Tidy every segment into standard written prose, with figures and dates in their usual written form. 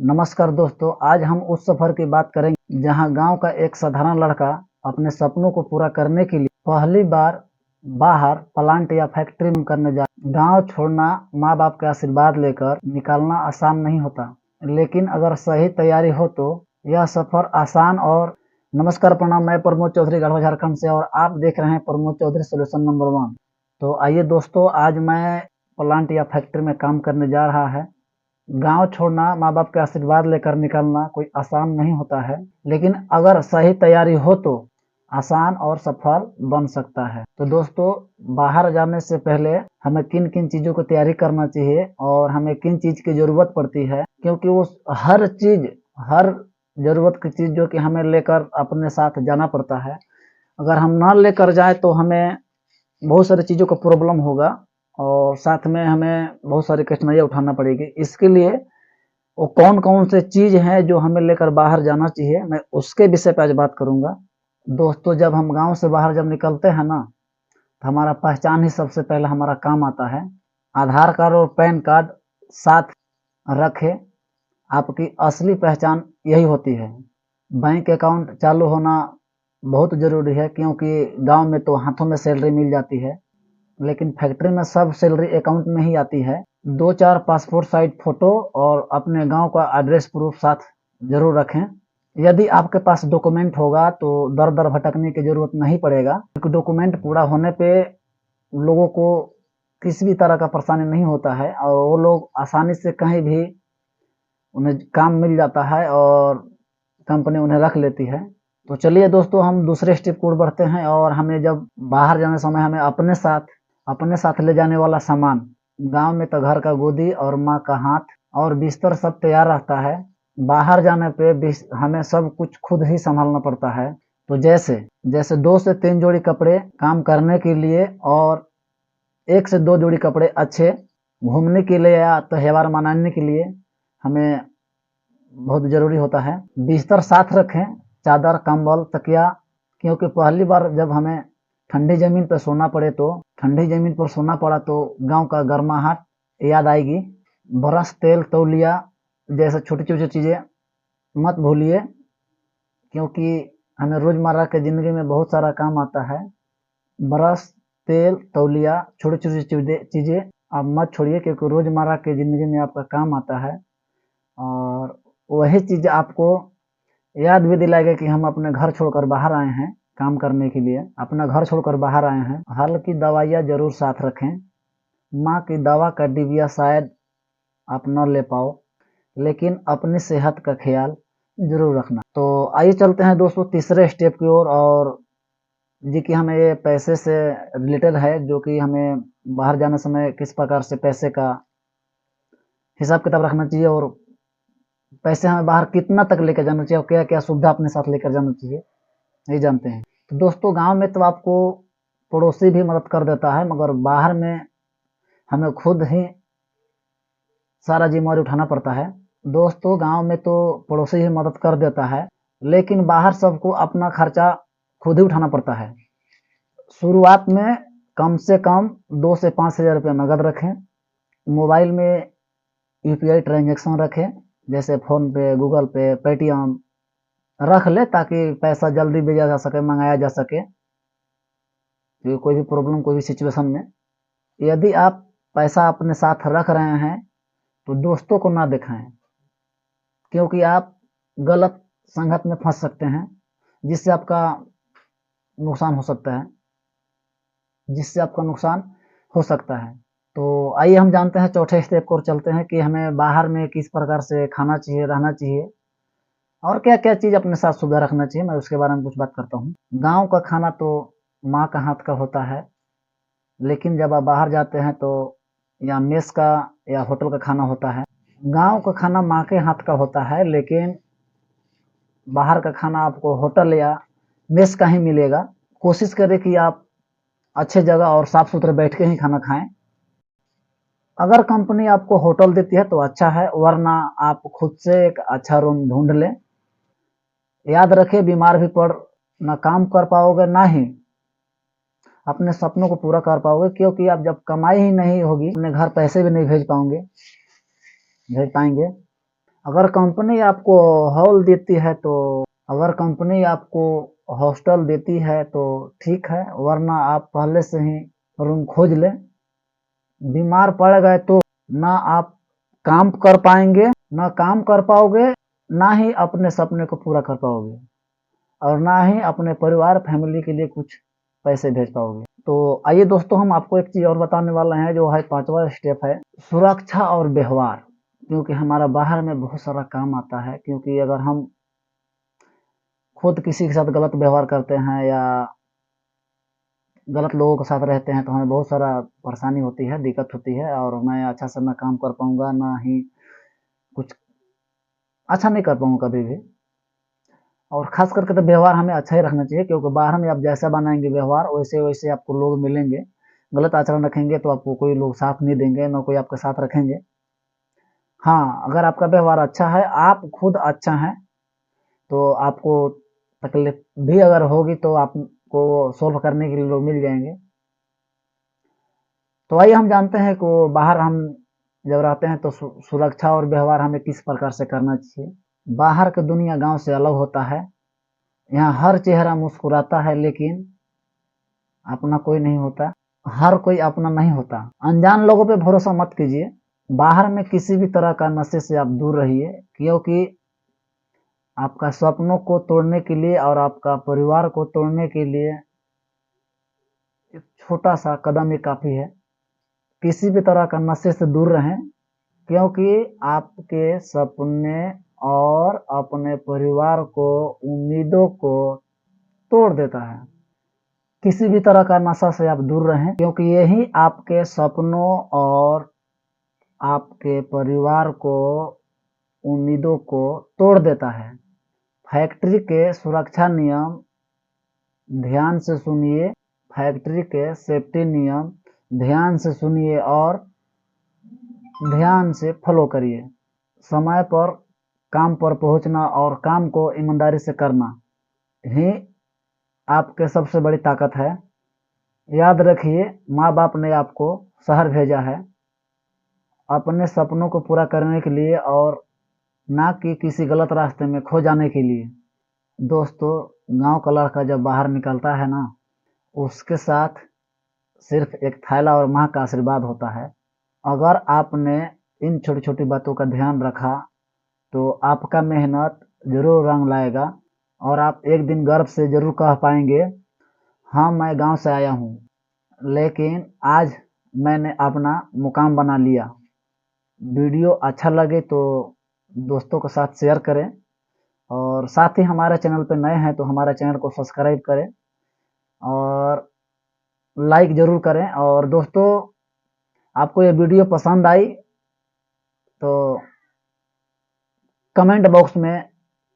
नमस्कार दोस्तों, आज हम उस सफर की बात करेंगे जहां गांव का एक साधारण लड़का अपने सपनों को पूरा करने के लिए पहली बार बाहर प्लांट या फैक्ट्री में करने जा। गांव छोड़ना, माँ बाप के आशीर्वाद लेकर निकालना आसान नहीं होता, लेकिन अगर सही तैयारी हो तो यह सफर आसान और। नमस्कार, प्रणाम। मैं प्रमोद चौधरी, गढ़वा, झारखंड से, और आप देख रहे हैं प्रमोद चौधरी सोल्यूशन नंबर 1। तो आइए दोस्तों, आज मैं प्लांट या फैक्ट्री में काम करने जा रहा है। गांव छोड़ना, माँ बाप के आशीर्वाद लेकर निकलना कोई आसान नहीं होता है, लेकिन अगर सही तैयारी हो तो आसान और सफल बन सकता है। तो दोस्तों, बाहर जाने से पहले हमें किन किन चीजों की तैयारी करना चाहिए और हमें किन चीज की जरूरत पड़ती है, क्योंकि वो हर जरूरत की चीज जो कि हमें लेकर अपने साथ जाना पड़ता है। अगर हम ना लेकर जाए तो हमें बहुत सारी चीज़ों का प्रॉब्लम होगा और साथ में हमें बहुत सारी कठिनाइयाँ उठाना पड़ेगी। इसके लिए वो कौन-कौन से चीज़ हैं जो हमें लेकर बाहर जाना चाहिए, मैं उसके विषय पे आज बात करूँगा। दोस्तों, जब हम गाँव से बाहर जब निकलते हैं ना, तो हमारा पहचान ही सबसे पहले हमारा काम आता है। आधार कार्ड और पैन कार्ड साथ रखें, आपकी असली पहचान यही होती है। बैंक अकाउंट चालू होना बहुत ज़रूरी है, क्योंकि गाँव में तो हाथों में सैलरी मिल जाती है, लेकिन फैक्ट्री में सब सैलरी अकाउंट में ही आती है। 2-4 पासपोर्ट साइज फोटो और अपने गांव का एड्रेस प्रूफ साथ जरूर रखें। यदि आपके पास डॉक्यूमेंट होगा तो दर दर भटकने की जरूरत नहीं पड़ेगा, क्योंकि डॉक्यूमेंट पूरा होने पे लोगों को किसी भी तरह का परेशानी नहीं होता है और वो लोग आसानी से कहीं भी उन्हें काम मिल जाता है और कंपनी उन्हें रख लेती है। तो चलिए दोस्तों, हम दूसरे स्टेप की ओर बढ़ते हैं और हमें जब बाहर जाने समय हमें अपने साथ ले जाने वाला सामान। गांव में तो घर का गोदी और माँ का हाथ और बिस्तर सब तैयार रहता है। बाहर जाने पे हमें सब कुछ खुद ही संभालना पड़ता है। तो जैसे जैसे 2 से 3 जोड़ी कपड़े काम करने के लिए और 1 से 2 जोड़ी कपड़े अच्छे घूमने के लिए या त्योहार मनाने के लिए हमें बहुत ज़रूरी होता है। बिस्तर साथ रखें, चादर, कंबल, तकिया, क्योंकि पहली बार जब हमें ठंडी ज़मीन पर सोना पड़े तो ठंडी ज़मीन पर सोना पड़ा तो गाँव का गर्माहट याद आएगी। ब्रश, तेल, तौलिया जैसे छोटी-छोटी चीज़ें मत भूलिए, क्योंकि हमें रोज़मर्रा की ज़िंदगी में बहुत सारा काम आता है। ब्रश, तेल, तौलिया, छोटी-छोटी चीज़ें आप मत छोड़िए, क्योंकि रोज़मर्रा की ज़िंदगी में आपका काम आता है और वही चीज़ आपको याद भी दिलाएगा कि हम अपने घर छोड़कर बाहर आए हैं काम करने के लिए, अपना घर छोड़कर बाहर आए हैं। हल्की दवाइयाँ ज़रूर साथ रखें। माँ की दवा का डिबिया शायद आप न ले पाओ, लेकिन अपनी सेहत का ख्याल ज़रूर रखना। तो आइए चलते हैं दोस्तों तीसरे स्टेप की ओर, और जी कि हमें ये पैसे से रिलेटेड है, जो कि हमें बाहर जाने समय किस प्रकार से पैसे का हिसाब किताब रखना चाहिए और पैसे हमें बाहर कितना तक लेकर जाना चाहिए और क्या क्या सुविधा अपने साथ लेकर जाना चाहिए, नहीं जानते हैं। तो दोस्तों, गांव में तो आपको पड़ोसी भी मदद कर देता है, मगर बाहर में हमें खुद ही सारा जिम्मेवारी उठाना पड़ता है। दोस्तों, गांव में तो पड़ोसी ही मदद कर देता है, लेकिन बाहर सबको अपना खर्चा खुद ही उठाना पड़ता है। शुरुआत में कम से कम 2 से 5 हज़ार रुपये नगद रखें। मोबाइल में यूपीआई ट्रांजैक्शन रखें, जैसे फ़ोन पे, गूगल पे, पेटीएम रख ले, ताकि पैसा जल्दी भेजा जा सके, मंगाया जा सके, क्योंकि कोई भी प्रॉब्लम, कोई भी सिचुएशन में। यदि आप पैसा अपने साथ रख रहे हैं तो दोस्तों को ना दिखाएं, क्योंकि आप गलत संगत में फंस सकते हैं, जिससे आपका नुकसान हो सकता है जिससे आपका नुकसान हो सकता है। तो आइए हम जानते हैं चौथे स्टेप को और चलते हैं कि हमें बाहर में किस प्रकार से खाना चाहिए, रहना चाहिए और क्या-क्या चीज़ अपने साथ सुविधा रखना चाहिए, मैं उसके बारे में कुछ बात करता हूँ। गाँव का खाना तो माँ का हाथ का होता है, लेकिन जब आप बाहर जाते हैं तो या मेस का या होटल का खाना होता है। गाँव का खाना माँ के हाथ का होता है, लेकिन बाहर का खाना आपको होटल या मेस का ही मिलेगा। कोशिश करें कि आप अच्छे जगह और साफ सुथरे बैठ के ही खाना खाएं। अगर कंपनी आपको होटल देती है तो अच्छा है, वरना आप खुद से एक अच्छा रूम ढूंढ लें। याद रखें, बीमार भी पड़ ना काम कर पाओगे, ना ही अपने सपनों को पूरा कर पाओगे, क्योंकि आप जब कमाई ही नहीं होगी, अपने घर पैसे भी नहीं भेज पाएंगे। अगर कंपनी आपको हॉल देती है तो अगर कंपनी आपको हॉस्टल देती है तो ठीक है, वरना आप पहले से ही रूम खोज लें। बीमार पड़ गए तो ना आप काम कर पाएंगे, ना काम कर पाओगे, ना ही अपने सपने को पूरा कर पाओगे और ना ही अपने परिवार फैमिली के लिए कुछ पैसे भेज पाओगे। तो आइए दोस्तों, हम आपको एक चीज़ और बताने वाले हैं, जो है 5वां स्टेप है सुरक्षा और व्यवहार। क्योंकि हमारा बाहर में बहुत सारा काम आता है, क्योंकि अगर हम खुद किसी के साथ गलत व्यवहार करते हैं या गलत लोगों के साथ रहते हैं तो हमें बहुत सारा परेशानी होती है, दिक्कत होती है और मैं अच्छा से ना काम कर पाऊँगा, ना ही कुछ अच्छा नहीं कर पाऊँगा कभी भी। और ख़ास करके तो व्यवहार हमें अच्छा ही रखना चाहिए, क्योंकि बाहर में आप जैसा बनाएँगे व्यवहार, वैसे-वैसे आपको लोग मिलेंगे। गलत आचरण रखेंगे तो आपको कोई लोग साथ नहीं देंगे, ना कोई आपके साथ रखेंगे। हाँ, अगर आपका व्यवहार अच्छा है, आप खुद अच्छा हैं, तो आपको तकलीफ भी अगर होगी तो आपको सॉल्व करने के लिए लोग मिल जाएँगे। तो आइए हम जानते हैं कि बाहर हम जब रहते हैं तो सुरक्षा और व्यवहार हमें किस प्रकार से करना चाहिए। बाहर की दुनिया गाँव से अलग होता है। यहाँ हर चेहरा मुस्कुराता है, लेकिन अपना कोई नहीं होता। हर कोई अपना नहीं होता। अनजान लोगों पे भरोसा मत कीजिए। बाहर में किसी भी तरह का नशे से आप दूर रहिए, क्योंकि आपका सपनों को तोड़ने के लिए और आपका परिवार को तोड़ने के लिए एक छोटा-सा कदम ही काफ़ी है। किसी भी तरह का नशे से दूर रहें, क्योंकि आपके सपने और अपने परिवार को उम्मीदों को तोड़ देता है। किसी भी तरह का नशा से आप दूर रहें, क्योंकि यही आपके सपनों और आपके परिवार को उम्मीदों को तोड़ देता है। फैक्ट्री के सुरक्षा नियम ध्यान से सुनिए, फैक्ट्री के सेफ्टी नियम ध्यान से सुनिए और ध्यान से फॉलो करिए। समय पर काम पर पहुंचना और काम को ईमानदारी से करना ही आपके सबसे बड़ी ताकत है। याद रखिए, माँ बाप ने आपको शहर भेजा है अपने सपनों को पूरा करने के लिए और ना कि किसी गलत रास्ते में खो जाने के लिए। दोस्तों, गांव का लड़का जब बाहर निकलता है ना, उसके साथ सिर्फ एक थैला और माँ का आशीर्वाद होता है। अगर आपने इन छोटी छोटी बातों का ध्यान रखा तो आपका मेहनत जरूर रंग लाएगा और आप एक दिन गर्व से जरूर कह पाएंगे, हाँ मैं गांव से आया हूँ, लेकिन आज मैंने अपना मुकाम बना लिया। वीडियो अच्छा लगे तो दोस्तों के साथ शेयर करें और साथ ही हमारे चैनल पर नए हैं तो हमारे चैनल को सब्सक्राइब करें और लाइक ज़रूर करें। और दोस्तों, आपको ये वीडियो पसंद आई तो कमेंट बॉक्स में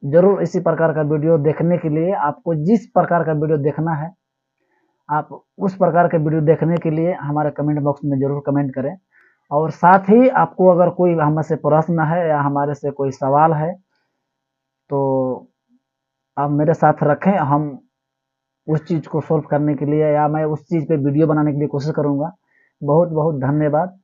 ज़रूर इसी प्रकार का वीडियो देखने के लिए, आपको जिस प्रकार का वीडियो देखना है आप उस प्रकार के वीडियो देखने के लिए हमारे कमेंट बॉक्स में ज़रूर कमेंट करें। और साथ ही आपको अगर कोई हमसे प्रश्न है या हमारे से कोई सवाल है तो आप मेरे साथ रखें, हम उस चीज़ को सॉल्व करने के लिए या मैं उस चीज़ पे वीडियो बनाने के लिए कोशिश करूँगा। बहुत बहुत धन्यवाद।